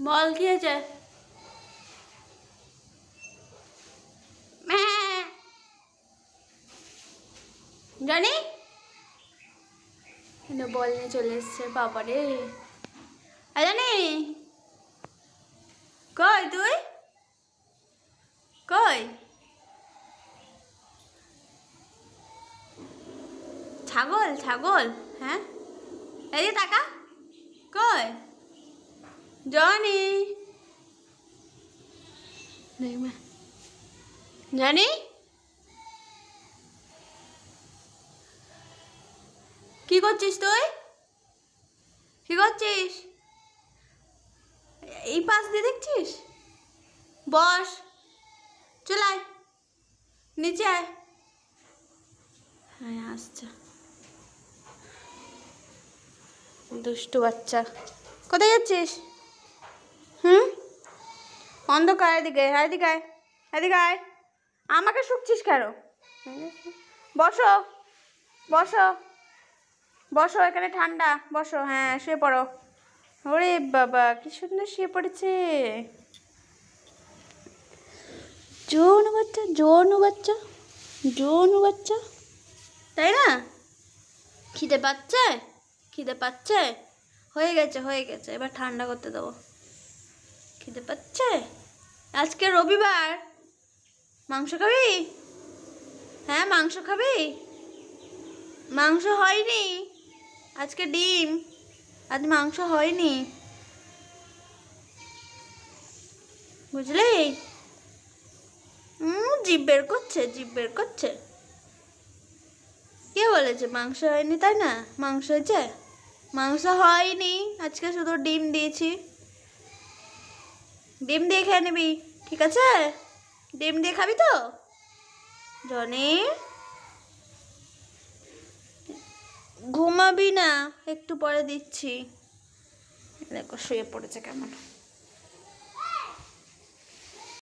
বল কি হয়েছে? জানি বল নিয়ে চলে এসছে বাবারে। জানি কই তুই, কই? ছাগল ছাগল, হ্যাঁ এই টাকা কই? জনি জানি কি করছিস তুই? কি করছিস? এই পাশ দিয়ে দেখছিস? বস, চল আয় নিচে আয়। হ্যাঁ আসছে দুষ্টু বাচ্চা। কোথায় যাচ্ছিস? অন্ধকার, এদিকে এদিকে আয়, এদিকে আয়। আমাকে শুকছিস কেন? বসো বসো বসো, এখানে ঠান্ডা, বসো। হ্যাঁ শুয়ে পড়ো। ওরে বাবা কি সুন্দর শুয়ে পড়েছে। জোনু বাচ্চা, জোনু বাচ্চা, জোনু বাচ্চা, তাই না? খিদে পাচ্ছে, খিদে পাচ্ছে? হয়ে গেছে হয়ে গেছে, এবার ঠান্ডা করতে দেবো। খিদে পাচ্ছে? আজকে রবিবার, মাংস খাবি? হ্যাঁ মাংস খাবি? মাংস হয়নি আজকে, ডিম, আজ মাংস হয়নি, বুঝলি? জিভ বের করছে, জিভ বের করছে। কে বলেছে মাংস হয়নি? তাই না, মাংস হয়েছে। মাংস হয়নি আজকে, শুধু ডিম দিয়েছি। ডিম দিয়ে খেয়ে নিবি, ঠিক আছে? ডিম দিয়ে খাবি তো জনি? ঘুমাবি না, একটু পরে দিচ্ছি। দেখো শুয়ে পড়েছে কেমন।